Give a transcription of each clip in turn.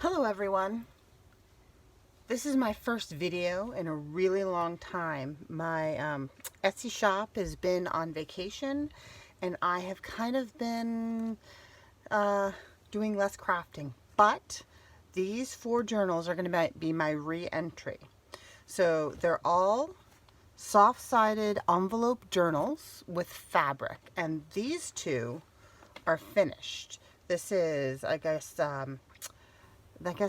Hello everyone. This is my first video in a really long time. My Etsy shop has been on vacation and I have kind of been doing less crafting. But these 4 journals are going to be my re-entry. So they're all soft-sided envelope journals with fabric, and these 2 are finished. This is, I guess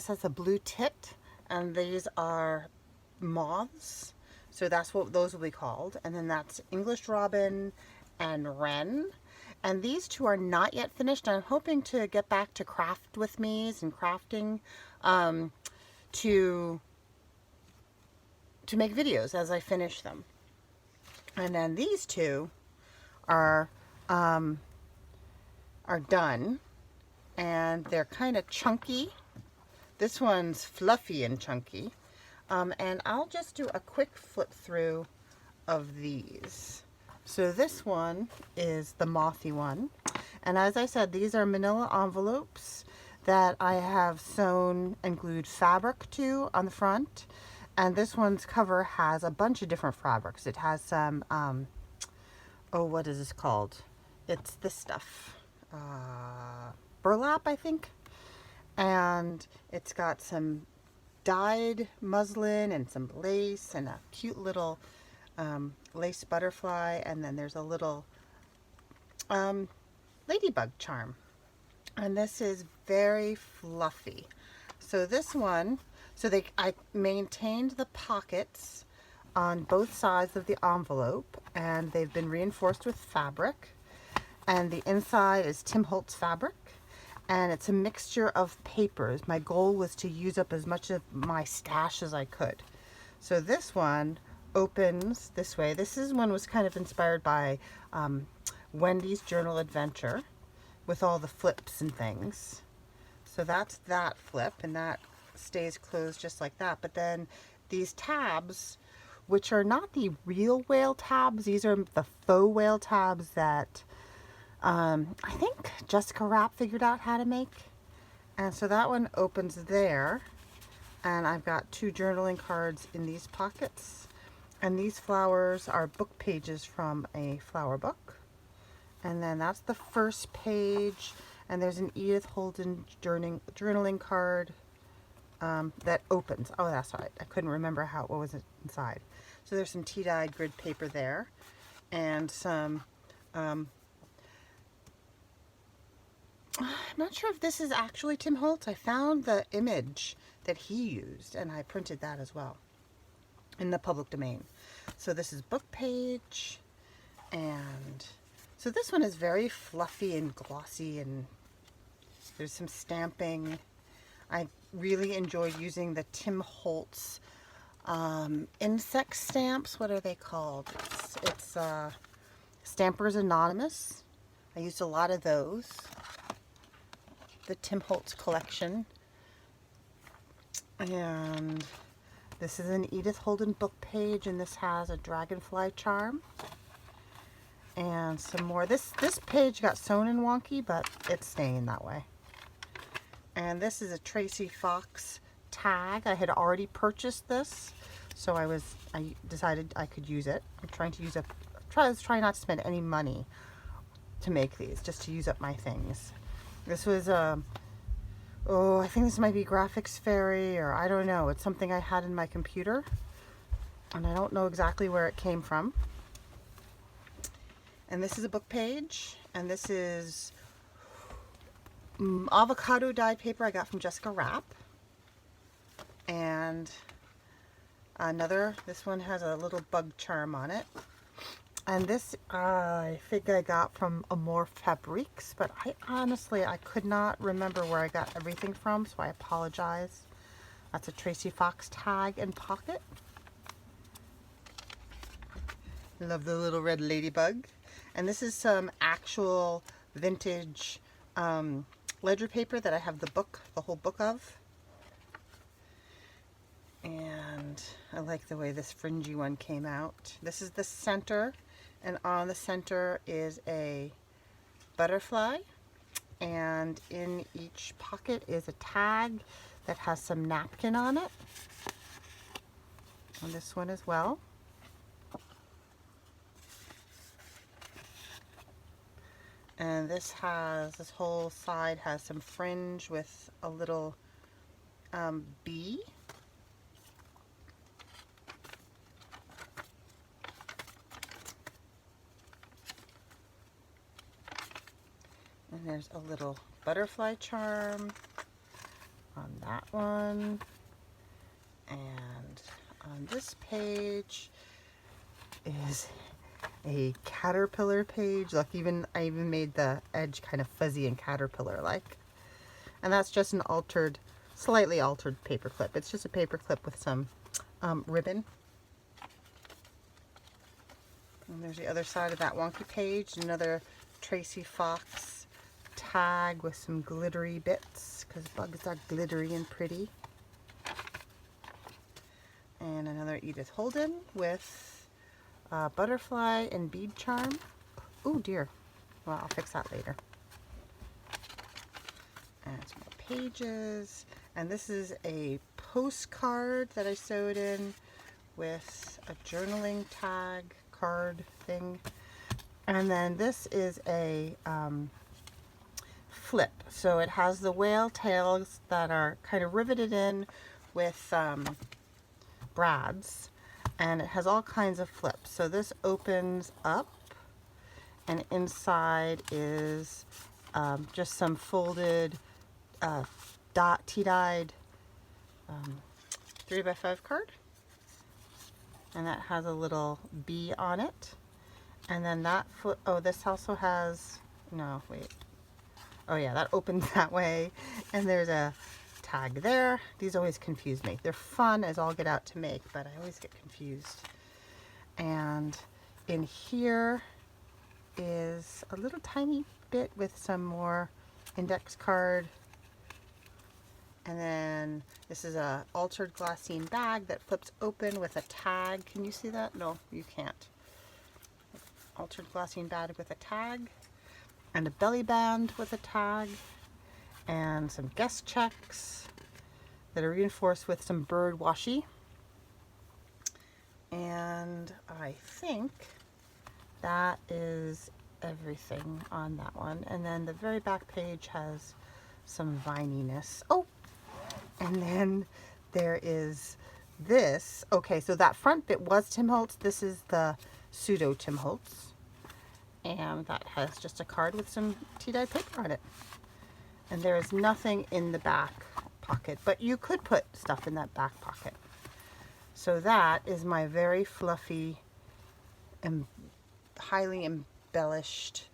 that's a blue tit, and these are moths, so that's what those will be called. And then that's English Robin and Wren, and these 2 are not yet finished. I'm hoping to get back to craft with me's and crafting to make videos as I finish them. And then these 2 are done, and they're kind of chunky. This one's fluffy and chunky. And I'll just do a quick flip through of these. So this one is the mothy one. And as I said, these are manila envelopes that I have sewn and glued fabric to on the front. And this one's cover has a bunch of different fabrics. It has some, oh, what is this called? It's this stuff. Burlap, I think. And it's got some dyed muslin and some lace and a cute little lace butterfly, and then there's a little ladybug charm. And this is very fluffy. So this one, I maintained the pockets on both sides of the envelope, and they've been reinforced with fabric, and the inside is Tim Holtz fabric. And it's a mixture of papers. My goal was to use up as much of my stash as I could. So this one opens this way. This one was kind of inspired by Wendy's Journal Adventure with all the flips and things. So that's that flip, and that stays closed just like that. But then these tabs, which are not the real whale tabs, these are the faux whale tabs that I think Jessica Rapp figured out how to make. And so that one opens there, and I've got 2 journaling cards in these pockets, and these flowers are book pages from a flower book. And then that's the first page, and there's an Edith Holden journaling card that opens. Oh, that's right, I couldn't remember what was inside. So there's some tea-dyed grid paper there, and some I'm not sure if this is actually Tim Holtz. I found the image that he used, and I printed that as well in the public domain. So this is book page, and so this one is very fluffy and glossy, and there's some stamping. I really enjoyed using the Tim Holtz insect stamps. What are they called? It's Stampers Anonymous. I used a lot of those. The Tim Holtz collection. And this is an Edith Holden book page, and this has a dragonfly charm and some more. This page got sewn in wonky, but it's staying that way. And this is a Tracy Fox tag. I had already purchased this, so I decided I could use it. I'm trying to try not to spend any money to make these, just to use up my things. This was I think this might be Graphics Fairy, or I don't know. It's something I had in my computer, and I don't know exactly where it came from. And this is a book page, and this is avocado dyed paper I got from Jessica Rapp. And this one has a little bug charm on it. And this, I think I got from Amour Fabriques, but I could not remember where I got everything from, so I apologize. That's a Tracy Fox tag and pocket. Love the little red ladybug. And this is some actual vintage ledger paper that I have the whole book of. And I like the way this fringy one came out. This is the center, and on the center is a butterfly, and in each pocket is a tag that has some napkin on it. On this one as well. And this whole side has some fringe with a little bee. And there's a little butterfly charm on that one. And on this page is a caterpillar page. Look, I even made the edge kind of fuzzy and caterpillar-like. And that's just an slightly altered paper clip. It's just a paper clip with some ribbon. And there's the other side of that wonky page, another Tracy Fox tag with some glittery bits, because bugs are glittery and pretty. And another Edith Holden with butterfly and bead charm. Oh dear. Well, I'll fix that later. And some more pages. And this is a postcard that I sewed in with a journaling tag card thing. And then this is a flip. So it has the whale tails that are kind of riveted in with brads, and it has all kinds of flips. So this opens up, and inside is just some folded tea-dyed 3x5 card, and that has a little bee on it. And then that this also has, no, wait. Oh yeah, that opens that way, and there's a tag there. These always confuse me. They're fun as all get out to make, but I always get confused. And in here is a little tiny bit with some more index card. And then this is a altered glassine bag that flips open with a tag. Can you see that? No, you can't. Altered glassine bag with a tag, and a belly band with a tag, and some guest checks that are reinforced with some bird washi. And I think that is everything on that one. And then the very back page has some vininess. Oh, and then there is this. Okay, so that front bit was Tim Holtz. This is the pseudo Tim Holtz. And that has just a card with some tea-dyed paper on it. And there is nothing in the back pocket, but you could put stuff in that back pocket. So that is my very fluffy and highly embellished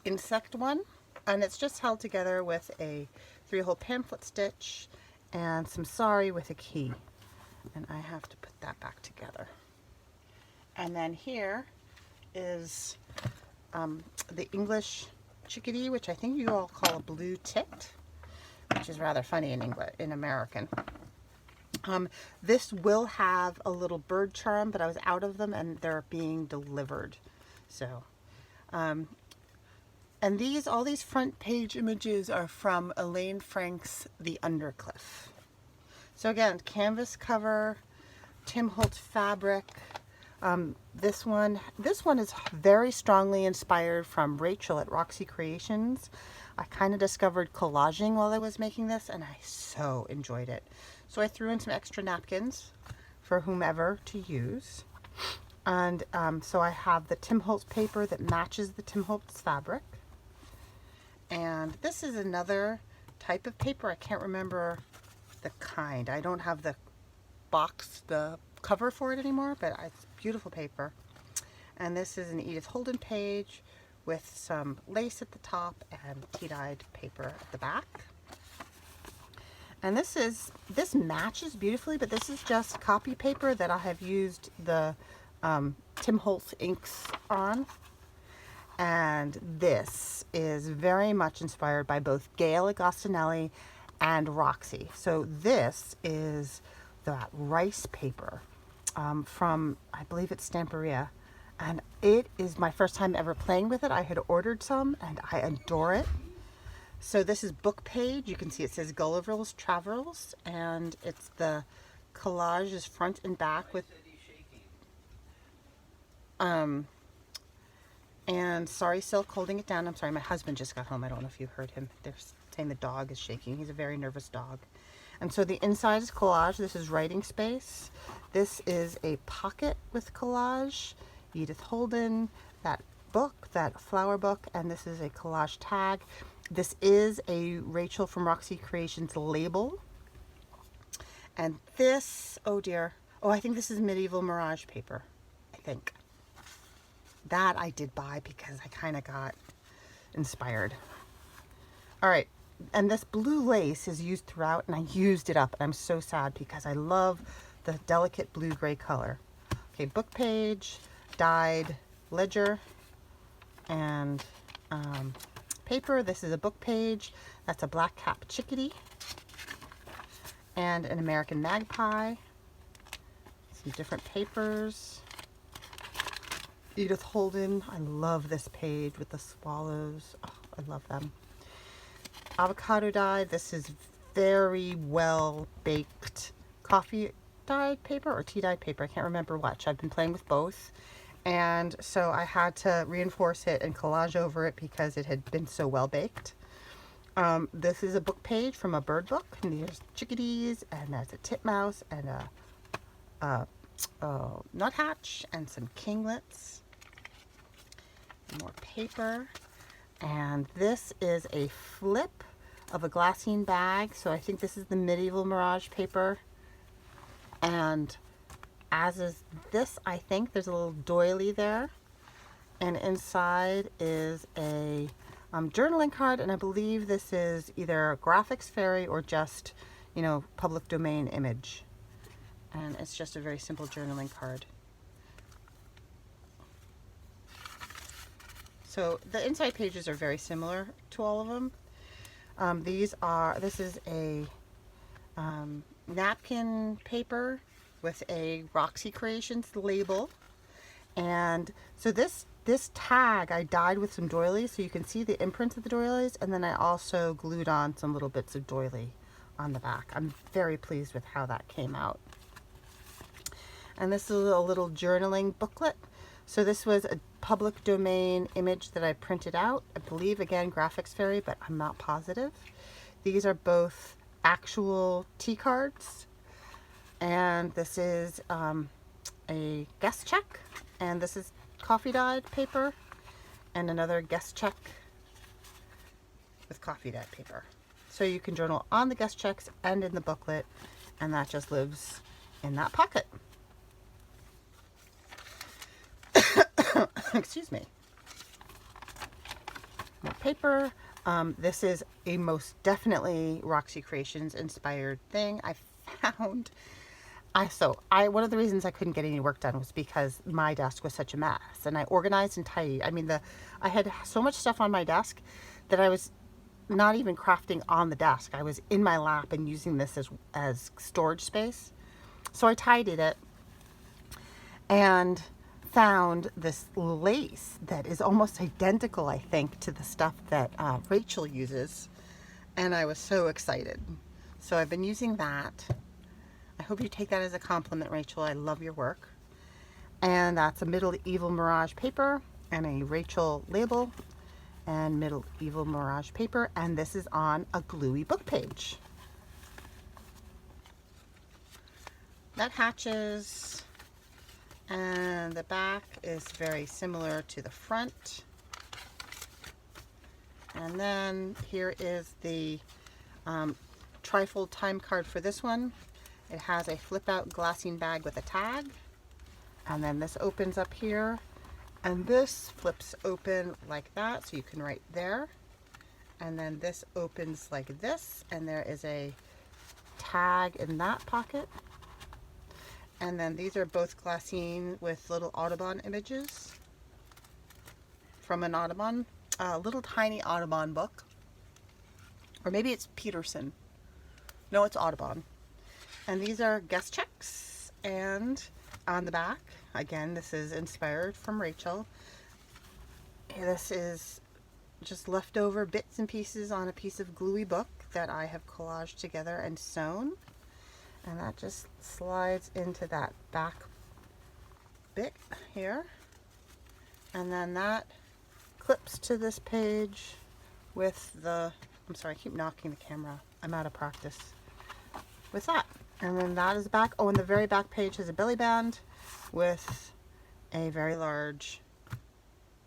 insect one. And it's just held together with a 3-hole pamphlet stitch and some sari with a key. And I have to put that back together. And then here is the English chickadee, which I think you all call a blue tit, which is rather funny in American. This will have a little bird charm, but I was out of them and they're being delivered. So, and all these front page images are from Elaine Frank's The Undercliff. So again, canvas cover, Tim Holtz fabric. This one is very strongly inspired from Rachel at Roxy Creations. I kind of discovered collaging while I was making this, and I so enjoyed it. So I threw in some extra napkins for whomever to use. And so I have the Tim Holtz paper that matches the Tim Holtz fabric. And this is another type of paper. I can't remember the kind. I don't have the cover for it anymore, but it's beautiful paper. And this is an Edith Holden page with some lace at the top and tea-dyed paper at the back. And this matches beautifully, but this is just copy paper that I have used the Tim Holtz inks on. And this is very much inspired by both Gail Agostinelli and Roxy. So this is that rice paper from, I believe it's Stamperia. And it is my first time ever playing with it. I had ordered some and I adore it. So this is book page. You can see it says Gulliver's Travels, and it's the collage is front and back with and Sorry Silk holding it down. I'm sorry, my husband just got home. I don't know if you heard him. They're saying the dog is shaking. He's a very nervous dog. And so the inside is collage. This is writing space. This is a pocket with collage. Edith Holden, that book, that flower book, and this is a collage tag. This is a Rachel from Roxy Creations label. And this, oh dear, oh, I think this is Medieval Mirage paper, I think. That I did buy because I kind of got inspired. All right, and this blue lace is used throughout, and I used it up, and I'm so sad because I love the delicate blue-gray color. Okay, book page, dyed ledger, and paper. This is a book page. That's a black cap chickadee and an American magpie. Some different papers. Edith Holden. I love this page with the swallows. Oh, I love them. Avocado dye. This is very well baked coffee dyed paper or tea dyed paper. I can't remember which. I've been playing with both. And so I had to reinforce it and collage over it because it had been so well baked. This is a book page from a bird book. And there's chickadees, and there's a titmouse, and a nuthatch, and some kinglets. More paper. And this is a flip of a glassine bag. So I think this is the Medieval Mirage paper. And as is this, I think there's a little doily there, and inside is a journaling card, and I believe this is either a graphics fairy or just, you know, public domain image, and it's just a very simple journaling card. So the inside pages are very similar to all of them. This is a napkin paper with a Roxy Creations label. And so this tag I dyed with some doilies, so you can see the imprints of the doilies, and then I also glued on some little bits of doily on the back. I'm very pleased with how that came out. And this is a little journaling booklet. So this was a public domain image that I printed out. I believe, again, Graphics Fairy, but I'm not positive. These are both actual tea cards. And this is a guest check, and this is coffee dyed paper, and another guest check with coffee dyed paper. So you can journal on the guest checks and in the booklet, and that just lives in that pocket. Excuse me. More paper. This is a most definitely Roxy Creations inspired thing. I found one of the reasons I couldn't get any work done was because my desk was such a mess, and I organized and tidied. I mean, I had so much stuff on my desk that I was not even crafting on the desk. I was in my lap and using this as storage space. So I tidied it and found this lace that is almost identical, I think, to the stuff that Rachel uses, and I was so excited. So I've been using that. I hope you take that as a compliment, Rachel. I love your work. And that's a Medieval Mirage paper and a Rachel label and Medieval Mirage paper. And this is on a gluey book page. That hatches. And the back is very similar to the front. And then here is the trifold time card for this one. It has a flip out glassine bag with a tag, and then this opens up here, and this flips open like that, so you can write there, and then this opens like this, and there is a tag in that pocket. And then these are both glassine with little Audubon images from an Audubon, little tiny Audubon book, or maybe it's Peterson. No, it's Audubon. And these are guest checks, and on the back, again, this is inspired from Rachel. This is just leftover bits and pieces on a piece of gluey book that I have collaged together and sewn. And that just slides into that back bit here. And then that clips to this page with the, I'm sorry, I keep knocking the camera. I'm out of practice with that. And then that is back. Oh, and the very back page has a belly band with a very large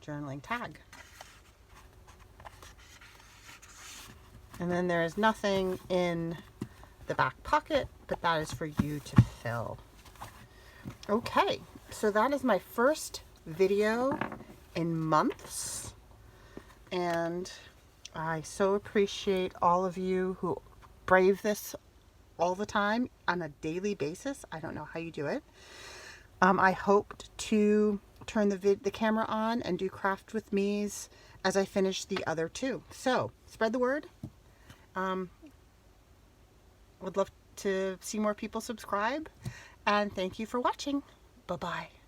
journaling tag. And then there is nothing in the back pocket, but that is for you to fill. Okay, so that is my first video in months, and I so appreciate all of you who brave this all the time on a daily basis. I don't know how you do it. I hoped to turn the camera on and do craft with me's as I finish the other two. So spread the word. Would love to see more people subscribe, and thank you for watching. Bye-bye.